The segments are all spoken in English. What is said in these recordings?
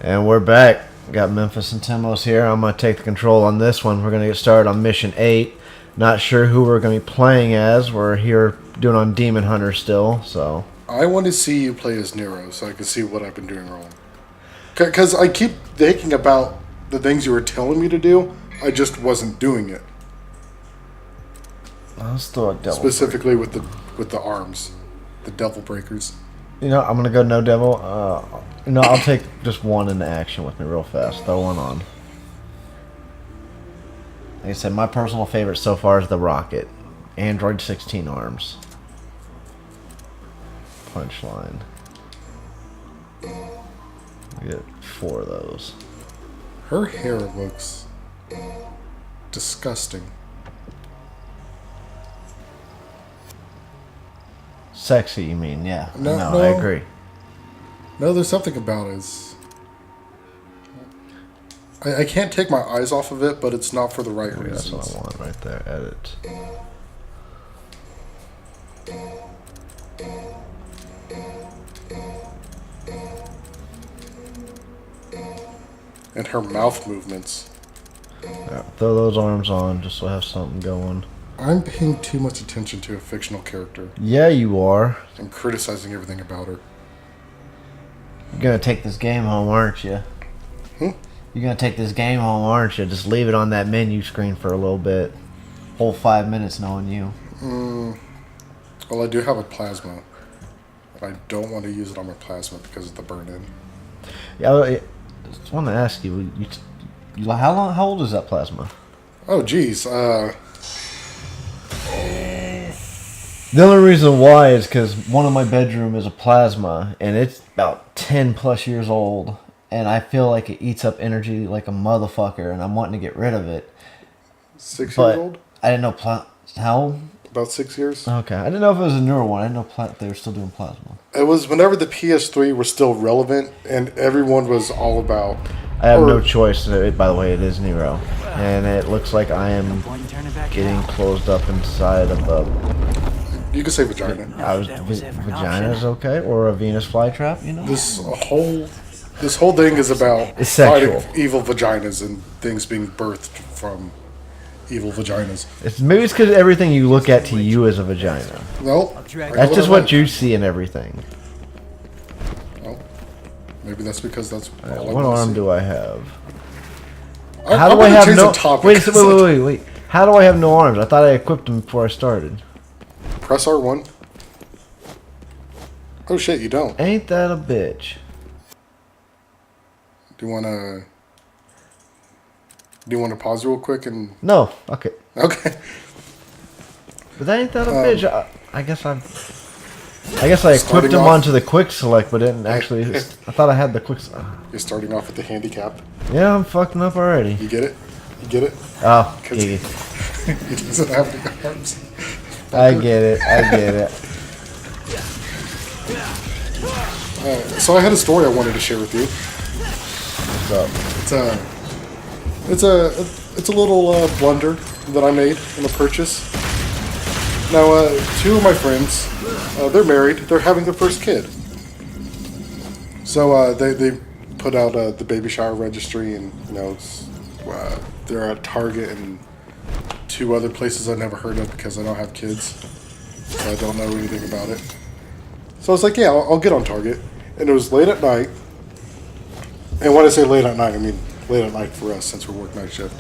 And we're back. Got Memphis and Timos here. I'm going to take the control on this one. We're going to get started on Mission 8. Not sure who we're going to be playing as. We're here doing on Demon Hunter still, so... I want to see you play as Nero so I can see what I've been doing wrong. Because I keep thinking about the things you were telling me to do. I just wasn't doing it. Let's throw a devil. Specifically with the arms. The devil breakers. You know, I'm going to go no devil. I'll take just one into action with me real fast. Throw one on. Like I said, my personal favorite so far is the Rocket. Android 16 arms. Punchline. I get 4 of those. Her hair looks disgusting. Sexy, you mean? Yeah. No, I agree. No, there's something about it. I can't take my eyes off of it, but it's not for the right reasons. That's what I want right there. Edit. And her mouth movements. Right, throw those arms on just so I have something going. I'm paying too much attention to a fictional character. Yeah, you are. I'm criticizing everything about her. You're gonna take this game home, aren't you? You're gonna take this game home, aren't you? Just leave it on that menu screen for a little bit. Whole 5 minutes knowing you. Well, I do have a plasma. But I don't want to use it on my plasma because of the burn-in. Yeah, I just want to ask you, how old is that plasma? Oh, geez. The only reason why is because one of my bedroom is a plasma, and it's about 10 plus years old, and I feel like it eats up energy like a motherfucker, and I'm wanting to get rid of it. 6 years old? I didn't know how old? About 6 years. Okay, I didn't know if it was a newer one. I didn't know they were still doing plasma. It was whenever the PS3 was still relevant, and everyone was all about... I have no choice. By the way, it is Nero. And it looks like I am getting closed up inside of a... You could say vagina. Vagina's okay, or a Venus flytrap, you know. This whole thing is about It's sexual. fighting evil vaginas and things being birthed from evil vaginas. Maybe it's because everything you look at to you is a vagina. Well, That's just what you see in everything. Well, maybe that's because that's all I What wanna arm see. do I have? I'm How do I gonna have change no? the topic. Wait. How do I have no arms? I thought I equipped them before I started. Press R1. Oh shit, you don't. Ain't that a bitch? Do you wanna pause real quick and... No, fuck it. Okay. But that ain't that a bitch. I guess I equipped Starting them off- onto the quick select, but didn't actually. I thought I had the quick. You're starting off with the handicap. Yeah, I'm fucking up already. You get it? You get it? Oh, 'Cause gee. He doesn't have any arms. I get it. So I had a story I wanted to share with you. What's up? It's a little blunder that I made in the purchase. Now, 2 of my friends, they're married. They're having their first kid. So they put out the baby shower registry, and they're at Target and 2 other places I've never heard of because I don't have kids, so I don't know anything about it. So I was like, yeah, I'll get on Target. And it was late at night. And when I say late at night, I mean late at night for us since we work night shift.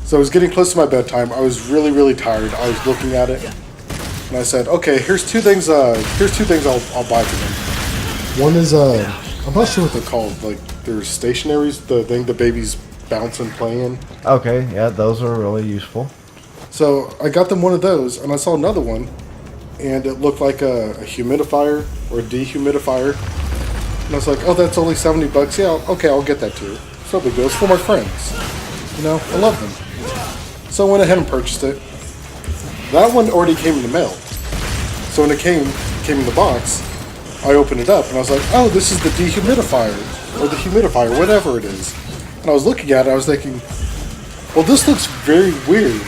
So I was getting close to my bedtime. I was really, really tired. I was looking at it, and I said, "Okay, here's 2 things. I'll buy for them. One is I'm not sure what they're called. Like they're stationaries. The thing the babies bounce and play in. Okay, yeah, those are really useful. So I got them one of those, and I saw another one, and it looked like a humidifier or a dehumidifier. And I was like, oh, that's only $70. Yeah, okay, I'll get that too. So big deal. It's for my friends. You know, I love them. So I went ahead and purchased it. That one already came in the mail. So when it came in the box, I opened it up and I was like, oh, this is the dehumidifier or the humidifier, whatever it is. And I was looking at it, I was thinking, well, this looks very weird.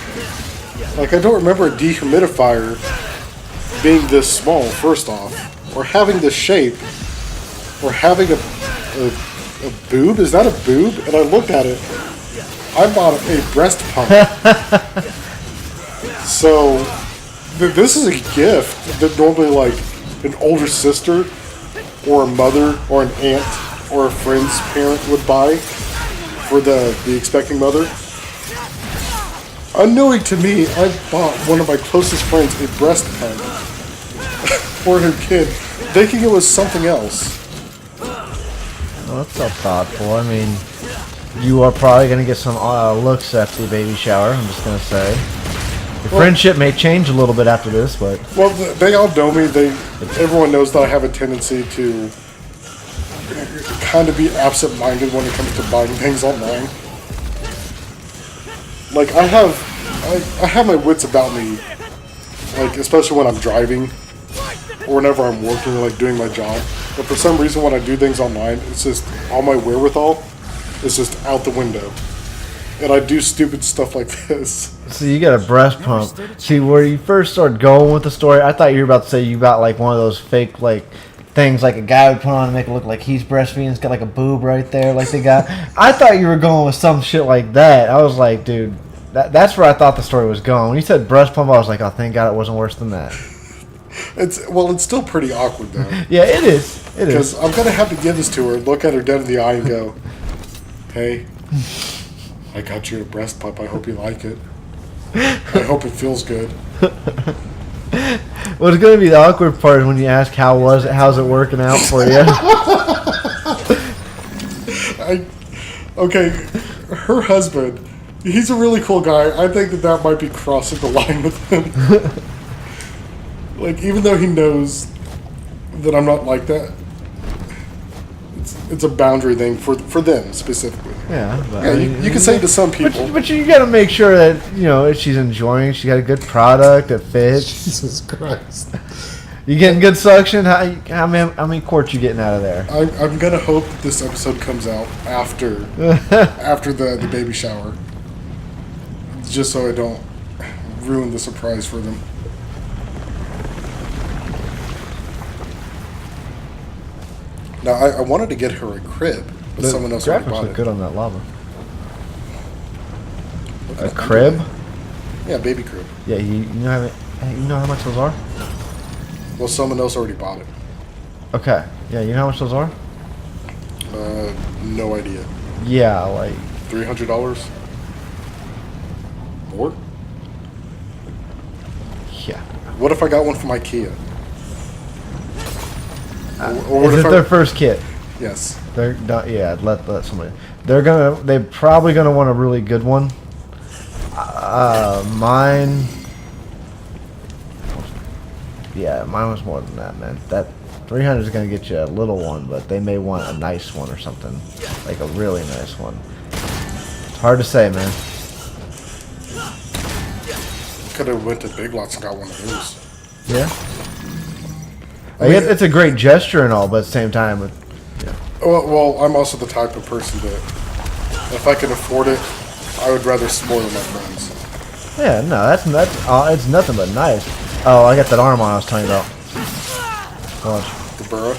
Like, I don't remember a dehumidifier being this small, first off, or having this shape, or having a A boob? Is that a boob? And I looked at it. I bought a breast pump. So, this is a gift that normally, like, an older sister or a mother or an aunt or a friend's parent would buy for the expecting mother. Unknowing to me, I bought one of my closest friends a breast pump for her kid, thinking it was something else. Well, that's so thoughtful. I mean, you are probably going to get some looks at the baby shower, I'm just going to say. Your friendship may change a little bit after this, but... Well, they all know me. Everyone knows that I have a tendency to kind of be absent-minded when it comes to buying things online. Like, I have my wits about me, like, especially when I'm driving or whenever I'm working or, like, doing my job. But for some reason, when I do things online, it's just all my wherewithal is just out the window. And I do stupid stuff like this. So you got a breast pump. See, where you first started going with the story, I thought you were about to say you got, like, one of those fake, like, things like a guy would put on to make it look like he's breastfeeding. It's got, like, a boob right there, like they got. I thought you were going with some shit like that. I was like, dude, that's where I thought the story was going. When you said breast pump, I was like, oh, thank God it wasn't worse than that. It's still pretty awkward, though. Yeah, it is. It is. Because I'm going to have to give this to her, look at her dead in the eye and go, hey, I got you a breast pump. I hope you like it. I hope it feels good. What's going to be the awkward part is when you ask how's it working out for you? Okay, her husband, he's a really cool guy. I think that might be crossing the line with him. Like, even though he knows that I'm not like that, it's a boundary thing for them specifically. Yeah, but yeah, you can say it to some people, but you got to make sure that she's enjoying. She got a good product that fits. Jesus Christ! You getting good suction? How many quarts you getting out of there? I'm gonna hope that this episode comes out after the baby shower, just so I don't ruin the surprise for them. Now, I wanted to get her a crib, but someone else already bought it. Good on that lava. A crib? Yeah, baby crib. Yeah, you know how much those are? Well, someone else already bought it. Okay. Yeah, you know how much those are? No idea. Yeah, like $300. More? Yeah. What if I got one from IKEA? Is it their first kit? Yes. They're not, yeah. Let somebody. They're probably gonna want a really good one. Mine. Yeah, mine was more than that, man. That 300 is gonna get you a little one, but they may want a nice one or something, like a really nice one. It's hard to say, man. Could have went to Big Lots and got one of those. Yeah. I guess it's a great gesture and all, but at the same time, yeah. Well, I'm also the type of person that if I can afford it, I would rather spoil my friends. Yeah, no, that's it's nothing but nice. Oh, I got that arm on I was telling you about. Watch. The burrow.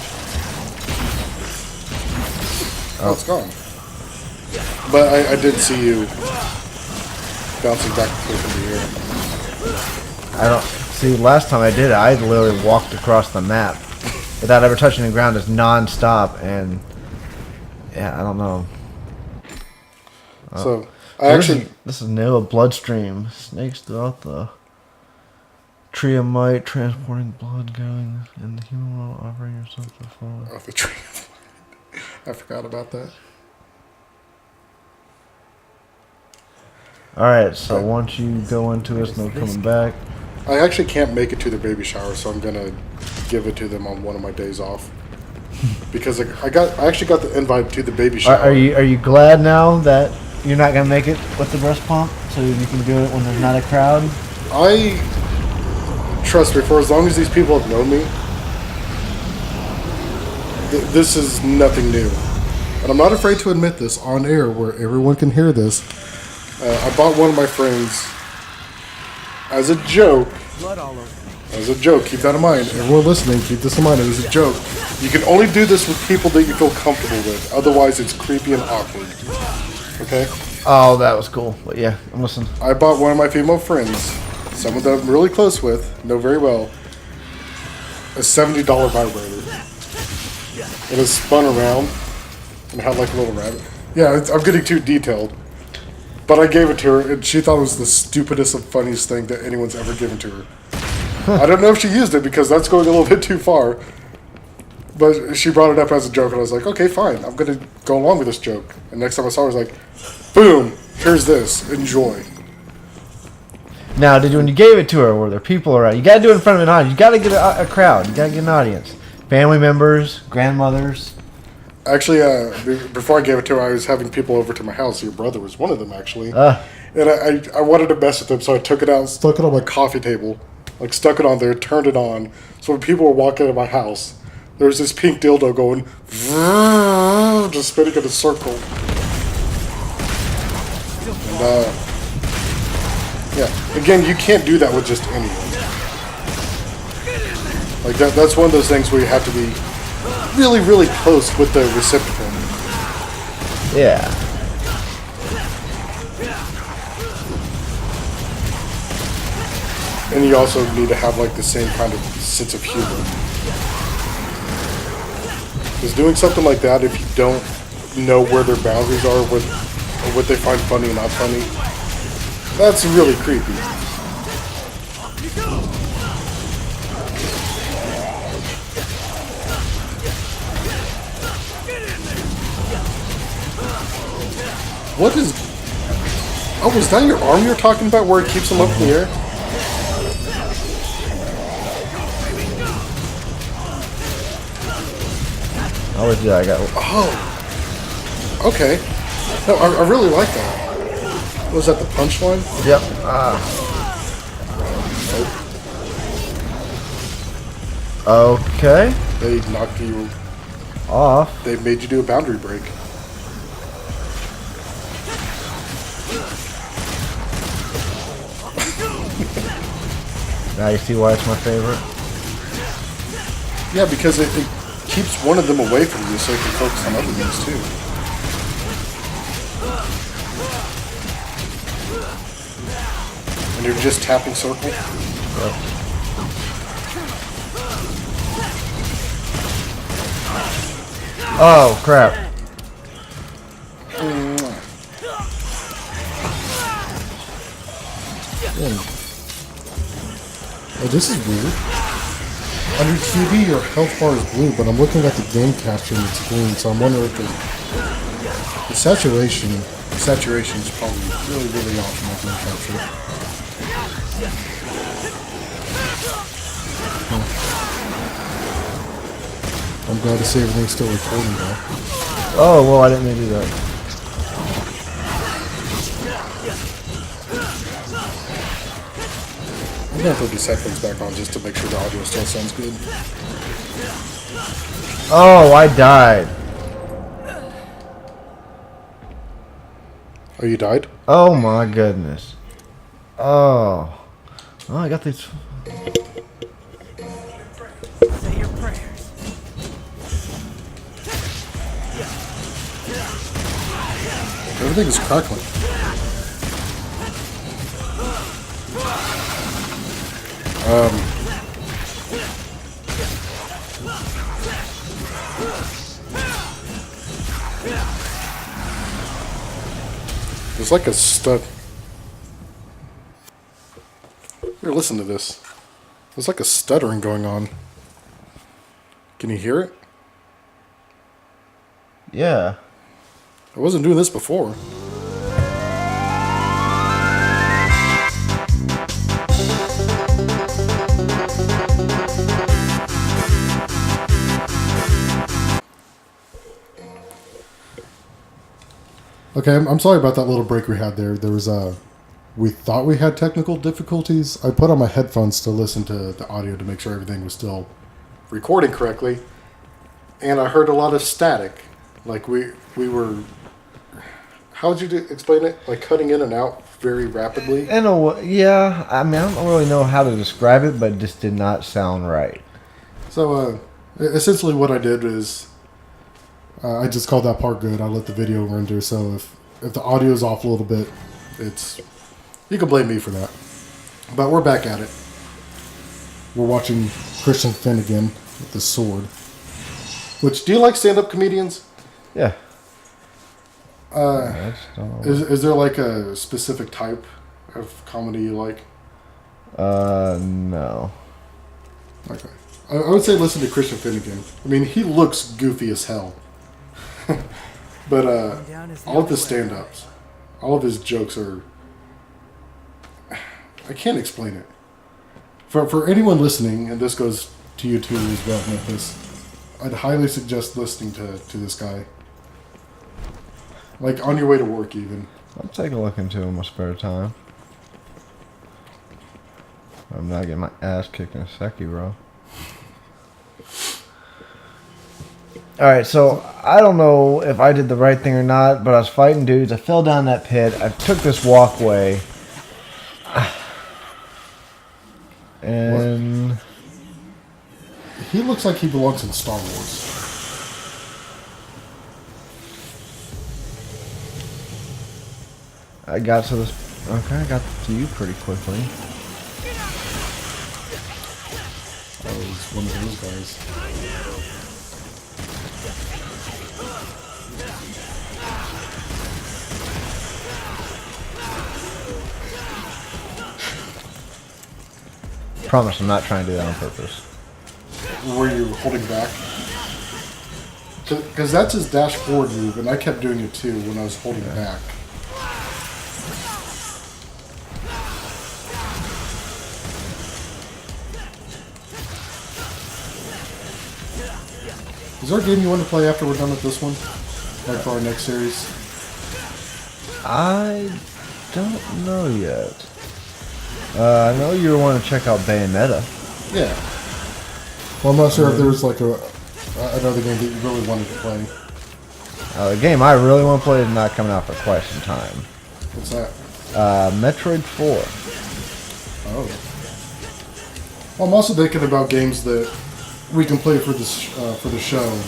Oh, it's gone. But I did see you bouncing back and forth in the air. I don't see. Last time I did it, I literally walked across the map without ever touching the ground, just non-stop, and yeah, I don't know. So this is Noah bloodstream snakes throughout the tree of might, transporting blood going in the human world, offering yourself to follow. Oh, the tree of might. I forgot about that. All right, so once you go into it, no coming back. I actually can't make it to the baby shower, so I'm gonna give it to them on one of my days off. Because I actually got the invite to the baby shower. Are you glad now that you're not gonna make it with the breast pump, so you can do it when there's not a crowd? Trust me, for as long as these people have known me, this is nothing new. And I'm not afraid to admit this on air where everyone can hear this. I bought one of my friends as a joke It was a joke. Keep that in mind. Everyone listening, keep this in mind. It was a joke. You can only do this with people that you feel comfortable with. Otherwise, it's creepy and awkward. Okay? Oh, that was cool. But yeah, I'm listening. I bought one of my female friends, someone that I'm really close with, know very well, a $70 vibrator. And it spun around and had like a little rabbit. Yeah, I'm getting too detailed. But I gave it to her, and she thought it was the stupidest and funniest thing that anyone's ever given to her. I don't know if she used it because that's going a little bit too far. But she brought it up as a joke, and I was like, okay, fine. I'm going to go along with this joke. And next time I saw her, I was like, boom, here's this. Enjoy. Now, when you gave it to her, were there people around? You got to do it in front of an audience. You got to get a crowd. You got to get an audience. Family members, grandmothers. Actually, before I gave it to her, I was having people over to my house. Your brother was one of them, actually. And I wanted to mess with him, so I took it out, stuck it on my coffee table. Like, stuck it on there, turned it on. So when people were walking into my house, there was this pink dildo going, just spinning in a circle. And, yeah. Again, you can't do that with just anyone. Like, that's one of those things where you have to be really, really close with the recipient. Yeah. And you also need to have like the same kind of sense of humor. Because doing something like that, if you don't know where their boundaries are, or what they find funny and not funny, that's really creepy. What is... Oh, was that your arm you're talking about where it keeps them up in the air? I was I got. Oh. Okay. No, I really like that. Was that the punchline? Yep. Okay. They knocked you Off. They made you do a boundary break. Now you see why it's my favorite? Yeah, because it keeps one of them away from you so you can focus on other things too. And you're just tapping circle? Yep. Oh, crap. Oh, this is weird. On your TV, your health bar is blue, but I'm looking at the game capture and it's green, so I'm wondering if the saturation is probably really, really off in my game capture. I'm glad to see everything's still recording though. Oh, well, I didn't mean to do that. I'm gonna put these headphones back on just to make sure the audio still sounds good. Oh, I died. Oh, you died? Oh, my goodness. Oh. Oh, I got these. Say your prayers. Everything is crackling. There's like a stud. Here, listen to this. There's like a stuttering going on. Can you hear it? Yeah. I wasn't doing this before. Okay, I'm sorry about that little break we had there. There was we thought we had technical difficulties. I put on my headphones to listen to the audio to make sure everything was still recording correctly, and I heard a lot of static. Like we were, how would you explain it? Like cutting in and out very rapidly. In a way, yeah. I mean, I don't really know how to describe it, but it just did not sound right. So essentially what I did is I just called that part good. I let the video render, so if the audio is off a little bit, you can blame me for that. But we're back at it. We're watching Christian Finnegan with the sword. Which, do you like stand-up comedians? Yeah. Is there like a specific type of comedy you like? No. Okay. I would say listen to Christian Finnegan. I mean, he looks goofy as hell. But all of his stand-ups, all of his jokes are... I can't explain it. For anyone listening, and this goes to you too as well, Memphis, I'd highly suggest listening to this guy. Like, on your way to work, even. I'll take a look into it in my spare time. I'm not getting my ass kicked in a second, bro. Alright, so I don't know if I did the right thing or not, but I was fighting dudes. I fell down that pit. I took this walkway. And... He looks like he belongs in Star Wars. I got to this... Okay, I got to you pretty quickly. I was one of those guys. Promise I'm not trying to do that on purpose. Were you holding back? Because that's his dash forward move, and I kept doing it too when I was holding back. Is there a game you want to play after we're done with this one? Like for our next series? I don't know yet. I know you want to check out Bayonetta. Yeah. Well, I'm not sure if there's like another game that you really wanted to play. The game I really want to play is not coming out for quite some time. What's that? Metroid 4. Oh. Well, I'm also thinking about games that we can play for the show.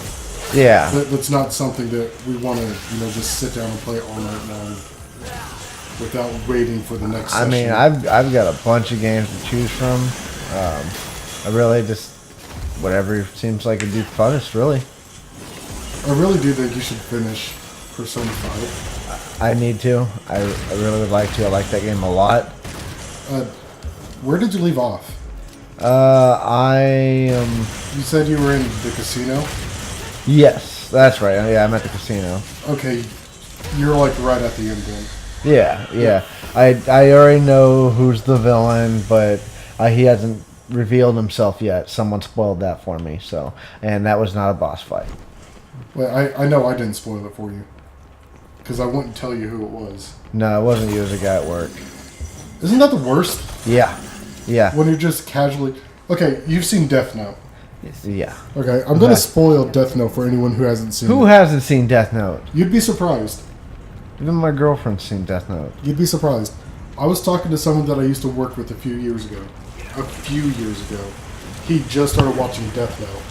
Yeah. That's not something that we want to, just sit down and play all night long without waiting for the next session. I mean, I've got a bunch of games to choose from. I really just whatever seems like it'd be funnest, really. I really do think you should finish Persona 5. I need to. I really would like to. I like that game a lot. Where did you leave off? You said you were in the casino? Yes, that's right. Yeah, I'm at the casino. Okay, you're like right at the end then. Yeah. I already know who's the villain, but he hasn't revealed himself yet. Someone spoiled that for me, and that was not a boss fight. Well, I know I didn't spoil it for you. Because I wouldn't tell you who it was. No, it wasn't you. It was a guy at work. Isn't that the worst? Yeah. When you're just casually... Okay, you've seen Death Note. Yeah. Okay, I'm going to spoil Death Note for anyone who hasn't seen it. Who hasn't seen Death Note? You'd be surprised. Even my girlfriend's seen Death Note. You'd be surprised. I was talking to someone that I used to work with a few years ago. He just started watching Death Note.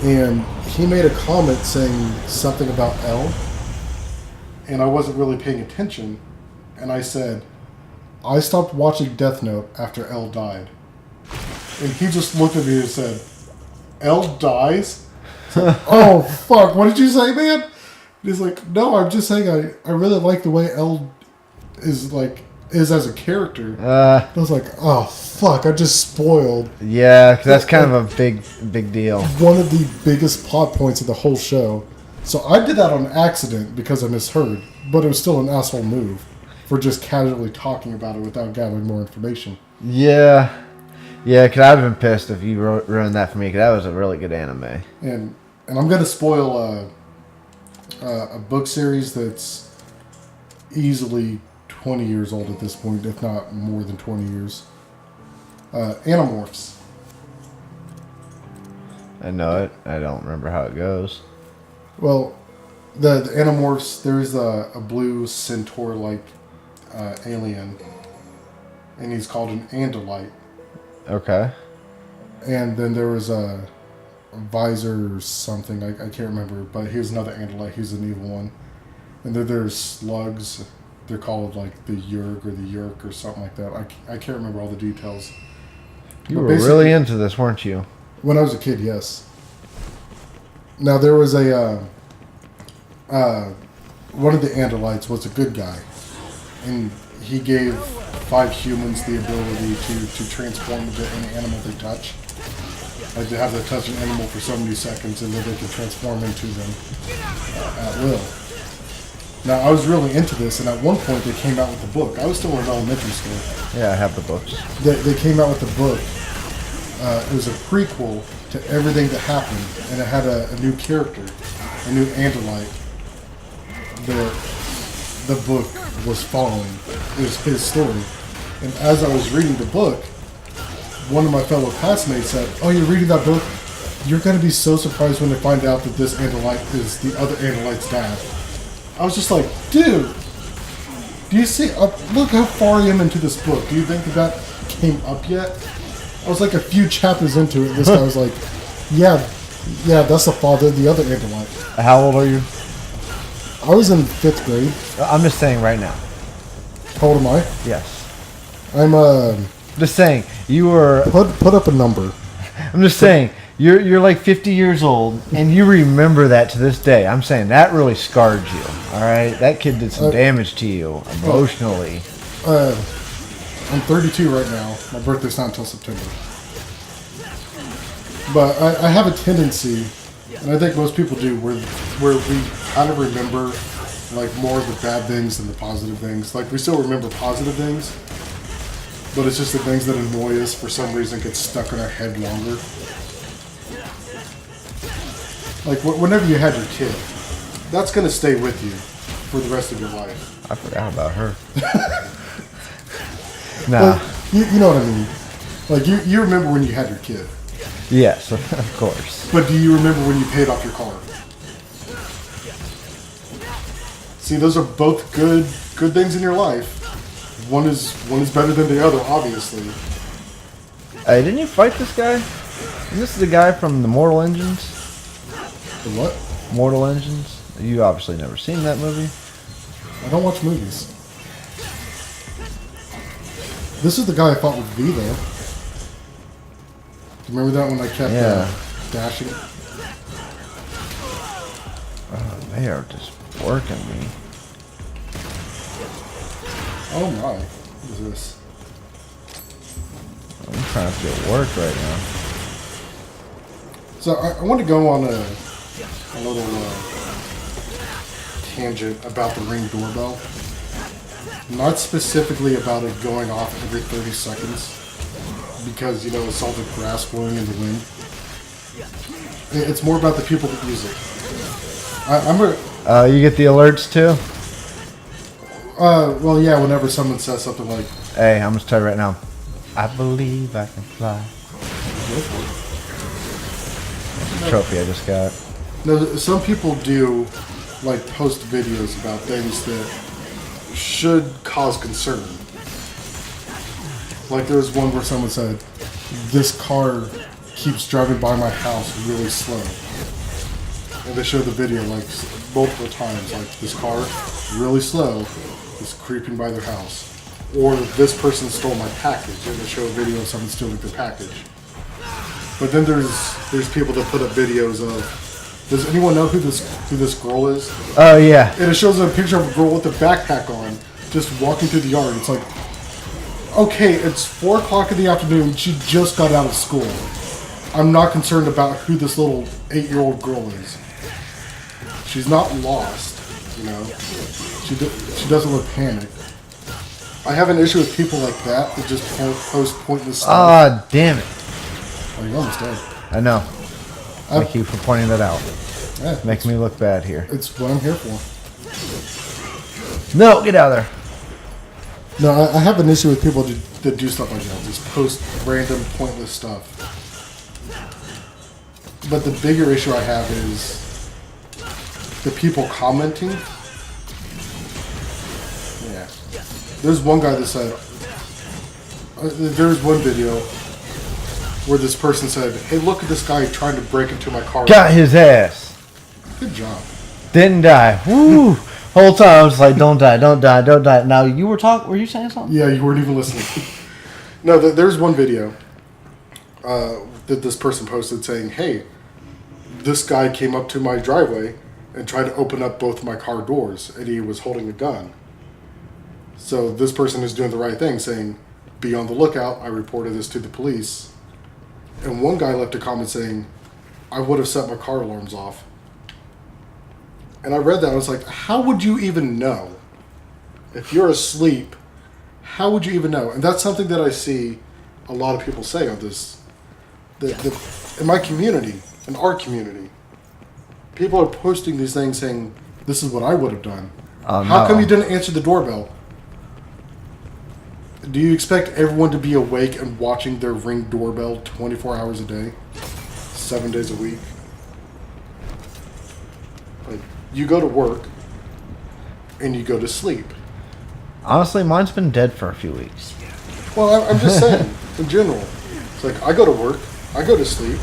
And he made a comment saying something about L. And I wasn't really paying attention. And I said, I stopped watching Death Note after L died. And he just looked at me and said, L dies? Oh, fuck. What did you say, man? And he's like, no, I'm just saying I really like the way L is as a character. I was like, oh, fuck. I just spoiled. Yeah, because that's kind of a big deal. One of the biggest plot points of the whole show. So I did that on accident because I misheard. But it was still an asshole move for just casually talking about it without gathering more information. Yeah, because I'd have been pissed if you ruined that for me, because that was a really good anime. And I'm going to spoil a book series that's easily 20 years old at this point, if not more than 20 years. Animorphs. I know it. I don't remember how it goes. Well, the Animorphs, there's a blue centaur-like alien, and he's called an Andalite. Okay. And then there was a Visor or something, I can't remember, but he was another Andalite. He was an evil one. And then there's slugs. They're called like the Yurg or the Yurk or something like that. I can't remember all the details. You But were basically, really into this, weren't you? when I was a kid, yes. Now there was a one of the Andalites was a good guy, and he gave 5 humans the ability to transform into any animal they touch. Like they have to touch an animal for so many seconds, and then they can transform into them at will. Now I was really into this, and at one point they came out with a book. I was still in elementary school. Yeah, I have the books. They came out with a book. It was a prequel to everything that happened, and it had a new character, a new Andalite. The book was following. It was his story. And as I was reading the book, one of my fellow classmates said, "Oh, you're reading that book? You're going to be so surprised when they find out that this Andalite is the other Andalite's dad." I was just like, dude, do you see? Look how far I am into this book. Do you think that came up yet? I was like a few chapters into it. This guy was like, yeah, that's the father of the other Andalite. How old are you? I was in 5th grade. I'm just saying right now. How old am I? Yes. I'm Just saying. You were... put up a number. I'm just saying. You're like 50 years old, and you remember that to this day. I'm saying that really scarred you. All right? That kid did some damage to you emotionally. I'm 32 right now. My birthday's not until September. But I have a tendency, and I think most people do, where we kind of remember like more of the bad things than the positive things. Like we still remember positive things, but it's just the things that annoy us for some reason get stuck in our head longer. Like whenever you had your kid, that's gonna stay with you for the rest of your life. I forgot about her. Nah. Like, you know what I mean? Like you remember when you had your kid. Yes, of course. But do you remember when you paid off your car? See, those are both good things in your life. One is better than the other, obviously. Hey, didn't you fight this guy? This is the guy from the Mortal Engines. The what? Mortal Engines. You obviously never seen that movie. I don't watch movies. This is the guy I fought with V, though. Do you remember that when I kept dashing? Oh, they are just working me. Oh my. What is this? I'm trying to get work right now. So I want to go on a little tangent about the Ring doorbell. Not specifically about it going off every 30 seconds. Because, you know, it's all the grass blowing in the wind. It's more about the people that use it. You get the alerts too? Well, yeah, whenever someone says something like... Hey, I'm going to tell you right now. I believe I can fly. That's a trophy I just got. No, some people do, like, post videos about things that should cause concern. Like, there was one where someone said, "This car keeps driving by my house really slow." And they showed the video, like, multiple times. Like, this car, really slow, is creeping by their house. Or, this person stole my package. And they show a video of someone stealing their package. But then there's people that put up videos of, does anyone know who this girl is? Oh, yeah. And it shows a picture of a girl with a backpack on, just walking through the yard. It's like, okay, it's 4 o'clock in the afternoon. She just got out of school. I'm not concerned about who this little 8-year-old girl is. She's not lost, you know. She doesn't look panicked. I have an issue with people like that just post pointless stuff. Ah, damn it. Oh, you're almost dead. I know. Thank you for pointing that out. Yeah, Makes me look bad here. it's what I'm here for. No, get out of there. No, I have an issue with people that do stuff like that. Just post random, pointless stuff. But the bigger issue I have is the people commenting. Yeah. There's one guy that said, there's one video where this person said, "Hey, look at this guy trying to break into my car." Got his ass. Good job. Didn't die. Woo! Whole time I was like, don't die, don't die, don't die. Now you were talking. Were you saying something? Yeah, you weren't even listening. No, there's one video that this person posted saying, "Hey, this guy came up to my driveway and tried to open up both my car doors, and he was holding a gun." So this person is doing the right thing, saying, "Be on the lookout. I reported this to the police." And one guy left a comment saying, "I would have set my car alarms off." And I read that, I was like, how would you even know? If you're asleep, how would you even know? And that's something that I see a lot of people say on this. In my community, in our community, people are posting these things saying, "This is what I would have done." How come you didn't answer the doorbell? Do you expect everyone to be awake and watching their Ring doorbell 24 hours a day, 7 days a week? Like, you go to work and you go to sleep. Honestly, mine's been dead for a few weeks. Well, I'm just saying, in general. It's like, I go to work, I go to sleep,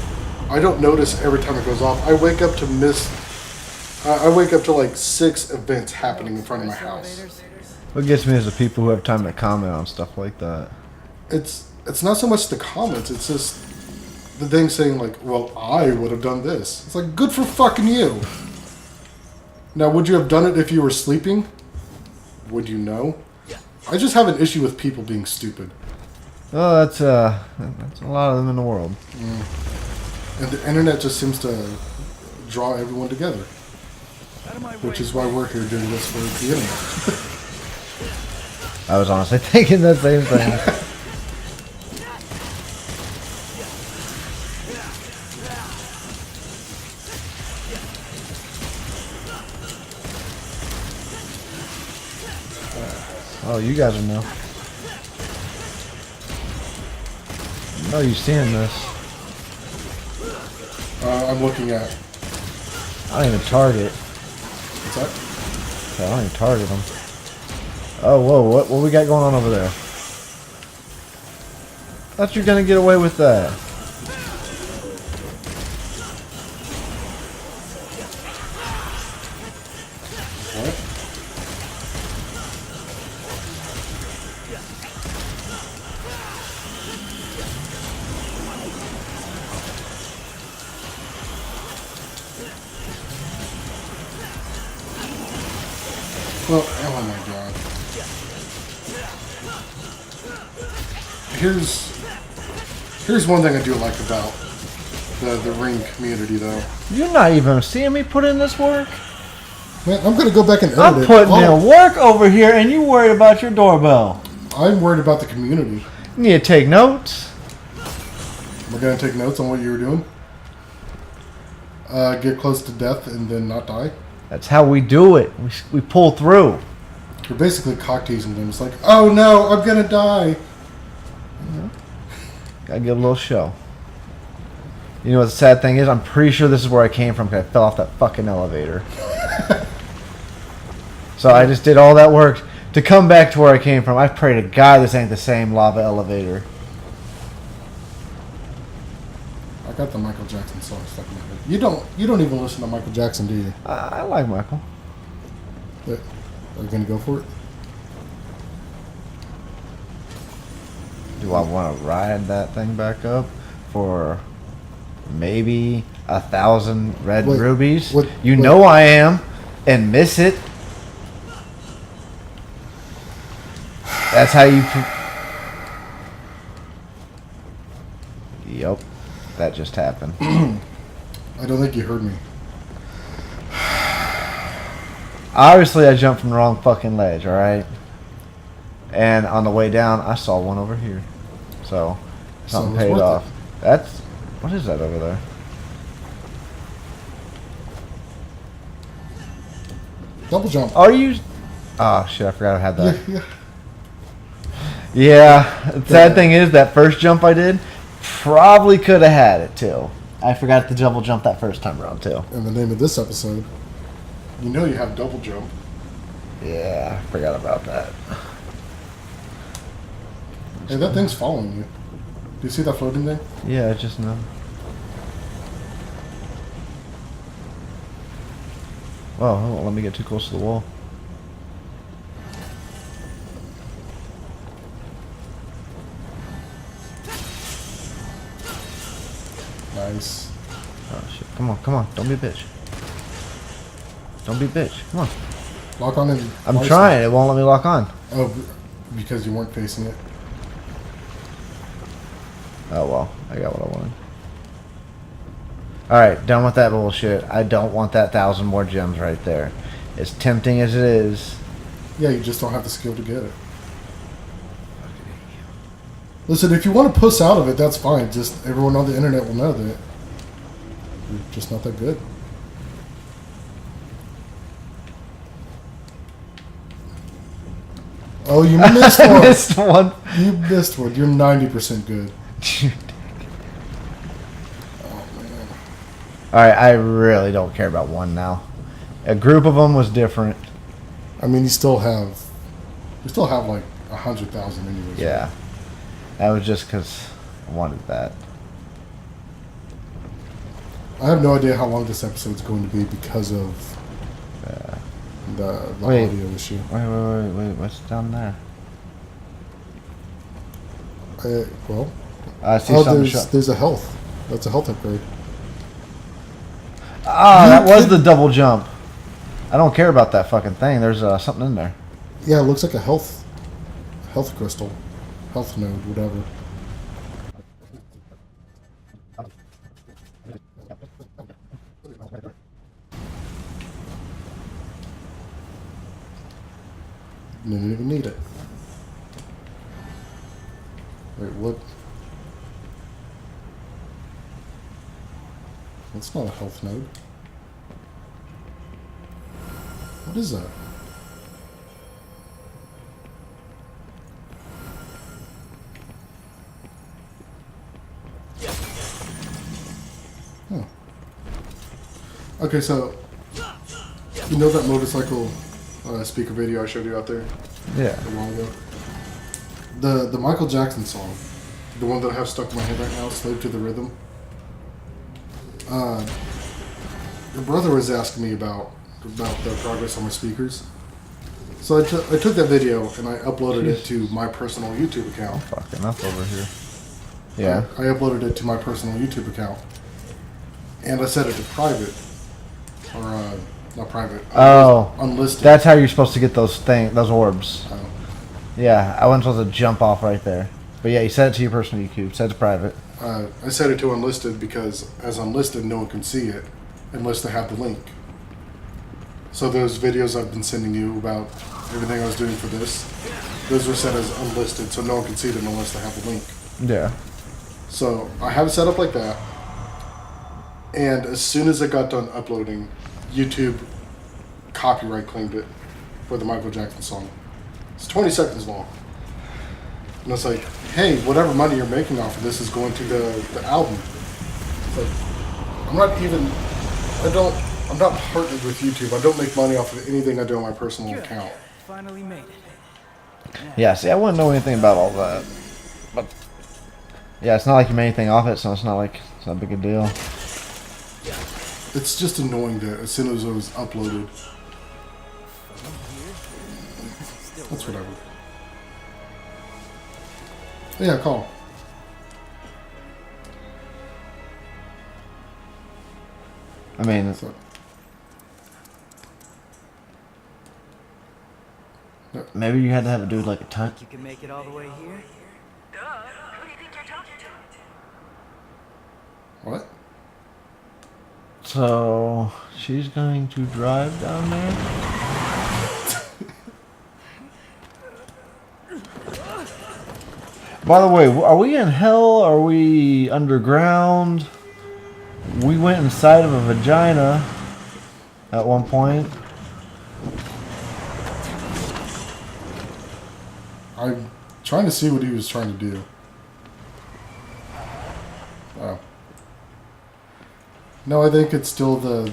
I don't notice every time it goes off. I wake up to like 6 events happening in front of my house. What gets me is the people who have time to comment on stuff like that. It's not so much the comments, it's just the thing saying like, "Well, I would have done this." It's like, good for fucking you. Now, would you have done it if you were sleeping? Would you know? I just have an issue with people being stupid. Oh, that's a lot of them in the world. And the internet just seems to draw everyone together. Which is why we're here doing this for the internet. I was honestly thinking the same thing. Oh, you guys are new. No, you seeing this? I'm looking at. I don't even target. What's that? I don't even target them. Oh, whoa, what we got going on over there? Thought you were gonna get away with that. What? Well, oh my god. Here's one thing I do like about the Ring community, though. You're not even seeing me put in this work? Man, I'm gonna go back and edit I'm it. putting in work over here and you worried about your doorbell. I'm worried about the community. You need to take notes. We're gonna take notes on what you were doing. Get close to death and then not die. That's how we do it. We pull through. You're basically cock teasing them. It's like, oh no, I'm gonna die. Gotta give a little show. You know what the sad thing is? I'm pretty sure this is where I came from because I fell off that fucking elevator. So I just did all that work to come back to where I came from. I pray to God this ain't the same lava elevator. I got the Michael Jackson song stuck in my head. You don't even listen to Michael Jackson, do you? I like Michael. Are you gonna go for it? Do I want to ride that thing back up for maybe 1,000 red rubies? You know I am, and miss it. That's how you. Yep, that just happened. I don't think you heard me. Obviously, I jumped from the wrong fucking ledge. All right, and on the way down, I saw one over here. So something paid off. That's what is that over there? Double jump. Are you? Oh shit! I forgot I had that. Yeah. Yeah. The sad thing is that first jump I did probably could have had it too. I forgot to double jump that first time around too. And the name of this episode, you know you have double jump. Yeah, I forgot about that. Hey, that thing's following you. Do you see that floating thing? Yeah, I just know. Oh, hold on, let me get too close to the wall. Nice. Oh shit! Come on, come on! Don't be a bitch. Don't be a bitch. Come on. Lock on in. I'm trying. It won't let me lock on. Oh, because you weren't facing it. Oh well, I got what I wanted. Alright, done with that bullshit. I don't want that 1,000 more gems right there. As tempting as it is. Yeah, you just don't have the skill to get it. Listen, if you want to puss out of it, that's fine. Just everyone on the internet will know that you're just not that good. Oh, you missed one. I missed one. You missed one. You're 90% good. Alright, I really don't care about one now. A group of them was different. I mean, you still have like 100,000 anyways. Yeah. That was just because I wanted that. I have no idea how long this episode's going to be because of the Wait. audio issue. Wait. What's down there? Well, I see something. there's a health. That's a health upgrade. Ah, that was the double jump. I don't care about that fucking thing. There's something in there. Yeah, it looks like a health crystal, health node, whatever. Didn't even need it. Wait, what? That's not a health node. What is that? Huh. Okay, so you know that motorcycle speaker video I showed you out there Yeah. a while ago? The Michael Jackson song, the one that I have stuck in my head right now, "Slave to the Rhythm." Your brother was asking me about the progress on my speakers. So I took that video and I uploaded it to my personal YouTube account. Fuck enough over here. Yeah. I uploaded it to my personal YouTube account. And I set it to private. Or, not private. Oh. Unlisted. That's how you're supposed to get those orbs. Oh. Yeah, I wasn't supposed to jump off right there. But yeah, you set it to your personal YouTube. Set it to private. I set it to unlisted because as unlisted, no one can see it unless they have the link. So those videos I've been sending you about everything I was doing for this, those were set as unlisted, so no one can see them unless they have the link. Yeah. So I have it set up like that. And as soon as I got done uploading, YouTube copyright claimed it for the Michael Jackson song. It's 20 seconds long. And it's like, hey, whatever money you're making off of this is going to the album. It's like, I'm not partnered with YouTube. I don't make money off of anything I do on my personal Good. account. Finally made it. Yeah, see, I wouldn't know anything about all that. But yeah, it's not like you made anything off it, so it's not a big a deal. It's just annoying that as soon as it was uploaded, that's whatever. Yeah, call. I mean, So, maybe you had to have it do like a touch. You can make it all the way here? Who do you think you're talking to? what? So she's going to drive down there. By the way, are we in hell? Are we underground? We went inside of a vagina at one point. I'm trying to see what he was trying to do. Oh. No, I think it's still the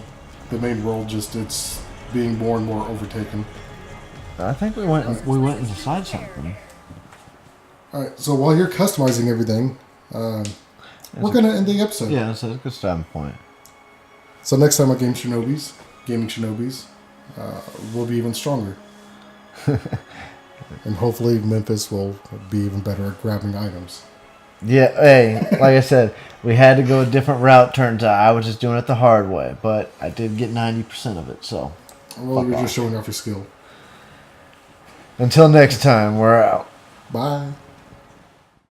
main world, just it's being more and more overtaken. I think we went inside something. All right. So while you're customizing everything, we're gonna end the episode. Yeah, that's a good starting point. So next time on Gaming Shinobis, we'll be even stronger. And hopefully Memphis will be even better at grabbing items. Yeah, hey, like I said, we had to go a different route, turns out. I was just doing it the hard way, but I did get 90% of it, so. Well, you're just showing off your skill. Until next time, we're out. Bye.